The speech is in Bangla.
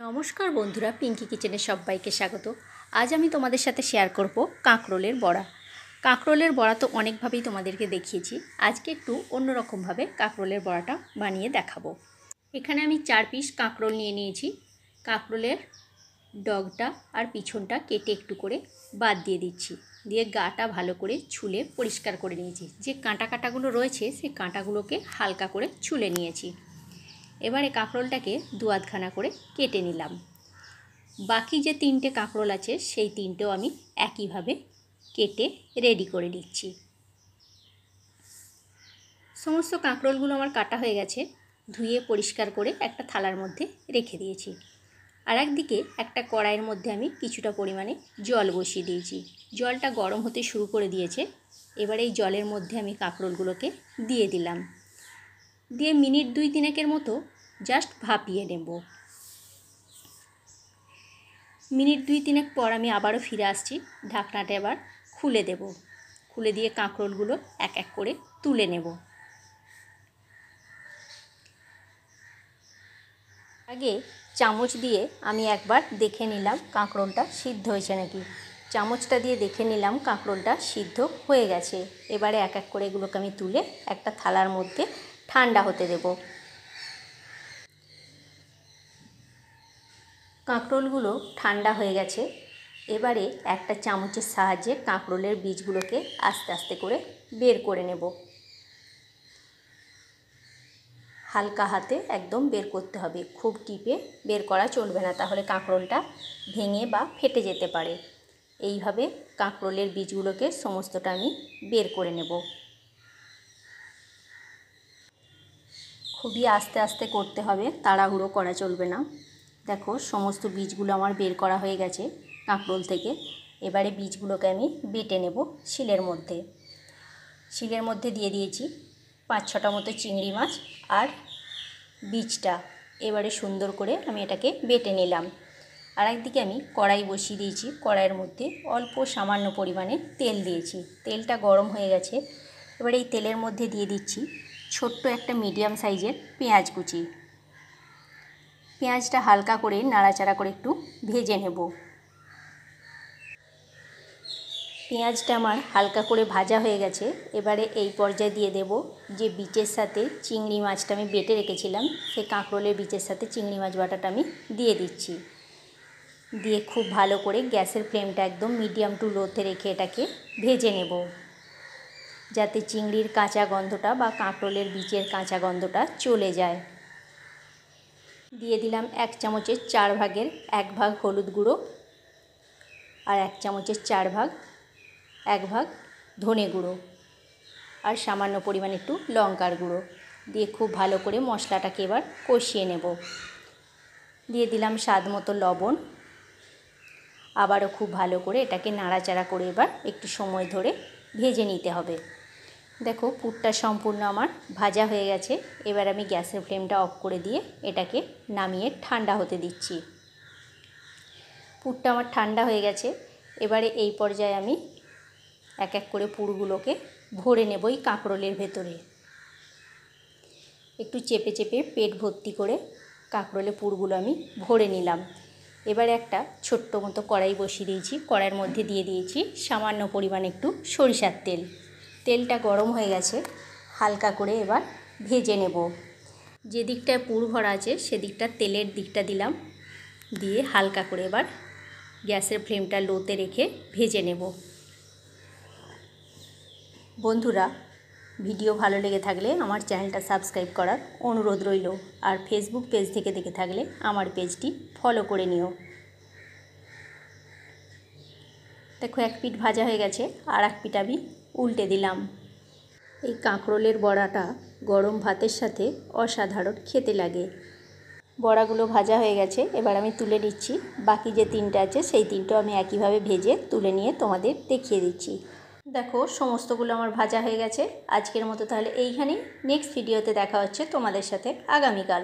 নমস্কার বন্ধুরা, পিঙ্কি কিচেনে সবাইকে স্বাগত। আজ আমি তোমাদের সাথে শেয়ার করব কাঁকরোলের বড়া। কাঁকরোলের বড়া তো অনেকভাবেই তোমাদেরকে দেখিয়েছি, আজকে একটু অন্যরকমভাবে কাঁকরোলের বড়াটা বানিয়ে দেখাবো। এখানে আমি 4 পিস কাঁকরোল নিয়ে নিয়েছি। কাঁকরোলের ডগটা আর পিছনটা কেটে একটু করে বাদ দিয়ে দিচ্ছি, দিয়ে গাটা ভালো করে ছুলে পরিষ্কার করে নিয়েছি। যে কাঁটাগুলো রয়েছে সেই কাঁটাগুলোকে হালকা করে ছুলে নিয়েছি। এবারে কাঁকরোলটাকে দু আধখানা করে কেটে নিলাম। বাকি যে 3টে কাঁকরোল আছে সেই 3টেও আমি একইভাবে কেটে রেডি করে নিচ্ছি। সমস্ত কাঁকরোলগুলো আমার কাটা হয়ে গেছে, ধুয়ে পরিষ্কার করে একটা থালার মধ্যে রেখে দিয়েছি। আর একদিকে একটা কড়াইয়ের মধ্যে আমি কিছুটা পরিমাণে জল বসিয়ে দিয়েছি। জলটা গরম হতে শুরু করে দিয়েছে। এবারে এই জলের মধ্যে আমি কাঁকরোলগুলোকে দিয়ে দিলাম, দিয়ে মিনিট 2-3 মতো জাস্ট ভাপিয়ে নেব। মিনিট 2-3 পর আমি আবারও ফিরে আসছি। ঢাকনাটা এবার খুলে দেব, খুলে দিয়ে কাঁকরোলগুলো এক এক করে তুলে নেব। আগে চামচ দিয়ে আমি একবার দেখে নিলাম কাঁকরোলটা সিদ্ধ হয়েছে নাকি। চামচটা দিয়ে দেখে নিলাম কাঁকরোলটা সিদ্ধ হয়ে গেছে। এবারে এক এক করে এগুলোকে আমি তুলে একটা থালার মধ্যে ঠান্ডা হতে দেব। কাঁকরোলগুলো ঠান্ডা হয়ে গেছে। এবারে একটা চামচের সাহায্যে কাঁকরোলের বীজগুলোকে আস্তে আস্তে করে বের করে নেব। হালকা হাতে একদম বের করতে হবে, খুব টিপে বের করা চলবে না, তাহলে কাঁকরোলটা ভেঙে বা ফেটে যেতে পারে। এইভাবে কাঁকরোলের বীজগুলোকে সমস্তটা আমি বের করে নেব। খুবই আস্তে আস্তে করতে হবে, তাড়াহুড়ো করা চলবে না। দেখো সমস্ত বীজগুলো আমার বের করা হয়ে গেছে কাঁকরোল থেকে। এবারে বীজগুলোকে আমি বেটে নেব শিলের মধ্যে। শিলের মধ্যে দিয়ে দিয়েছি 5-6টা মতো চিংড়ি মাছ আর বীজটা। এবারে সুন্দর করে আমি এটাকে বেটে নিলাম। আর একদিকে আমি কড়াই বসিয়ে দিয়েছি। কড়াইয়ের মধ্যে অল্প সামান্য পরিমাণে তেল দিয়েছি। তেলটা গরম হয়ে গেছে। এবারে এই তেলের মধ্যে দিয়ে দিচ্ছি ছোট্ট একটা মিডিয়াম সাইজের পেঁয়াজ কুচি। পেঁয়াজটা হালকা করে নাড়াচাড়া করে একটু ভেজে নেব। পেঁয়াজটা আমার হালকা করে ভাজা হয়ে গেছে। এবারে এই পর্যায়ে দিয়ে দেব যে বীজের সাথে চিংড়ি মাছটা আমি বেটে রেখেছিলাম, সেই কাঁকরোলের বীজের সাথে চিংড়ি মাছ বাটাটা আমি দিয়ে দিচ্ছি। দিয়ে খুব ভালো করে গ্যাসের ফ্লেমটা একদম মিডিয়াম টু লোতে রেখে এটাকে ভেজে নেব, যাতে চিংড়ির কাঁচা গন্ধটা বা কাঁকরোলের বীজের কাঁচা গন্ধটা চলে যায়। দিয়ে দিলাম 1 চামচের 4 ভাগের 1 ভাগ হলুদ গুঁড়ো আর 1 চামচের 4 ভাগ 1 ভাগ ধনে গুঁড়ো আর সামান্য পরিমাণে একটু লঙ্কার গুঁড়ো দিয়ে খুব ভালো করে মশলাটাকে এবার কষিয়ে নেব। দিয়ে দিলাম স্বাদ মতো লবণ। আবারও খুব ভালো করে এটাকে নাড়াচাড়া করে এবার একটু সময় ধরে ভেজে নিতে হবে। দেখো পুরটা সম্পূর্ণ আমার ভাজা হয়ে গেছে। এবার আমি গ্যাসের ফ্লেমটা অফ করে দিয়ে এটাকে নামিয়ে ঠান্ডা হতে দিচ্ছি। পুরটা আমার ঠান্ডা হয়ে গেছে। এবারে এই পর্যায়ে আমি এক এক করে পুরগুলোকে ভরে নেব এই কাঁকরোলের ভেতরে। একটু চেপে চেপে পেট ভর্তি করে কাঁকরোলের পুরগুলো আমি ভরে নিলাম। এবারে একটা ছোট্ট মতো কড়াই বসিয়ে দিয়েছি। কড়াইয়ের মধ্যে দিয়ে দিয়েছি সামান্য পরিমাণে একটু সরিষার তেল। তেলটা গরম হয়ে গেছে, হালকা করে এবার ভেজে নেব। যে দিকটায় পুর ভরা আছে সেদিকটা তেলের দিকটা দিলাম, দিয়ে হালকা করে এবার গ্যাসের ফ্লেমটা লোতে রেখে ভেজে নেব। বন্ধুরা, ভিডিও ভালো লেগে থাকলে আমার চ্যানেলটা সাবস্ক্রাইব করার অনুরোধ রইল। আর ফেসবুক পেজ থেকে দেখে থাকলে আমার পেজটি ফলো করে নিও। দেখো এক পিঠ ভাজা হয়ে গেছে, আর এক পিঠ আমি উল্টে দিলাম। এই কাঁকরোলের বড়াটা গরম ভাতের সাথে অসাধারণ খেতে লাগে। বড়াগুলো ভাজা হয়ে গেছে, এবার আমি তুলে নিচ্ছি। বাকি যে 3টে আছে সেই 3টেও আমি একইভাবে ভেজে তুলে নিয়ে তোমাদের দেখিয়ে দিচ্ছি। দেখো সমস্তগুলো আমার ভাজা হয়ে গেছে। আজকের মতো তাহলে এইখানেই। নেক্সট ভিডিওতে দেখা হচ্ছে তোমাদের সাথে আগামীকাল।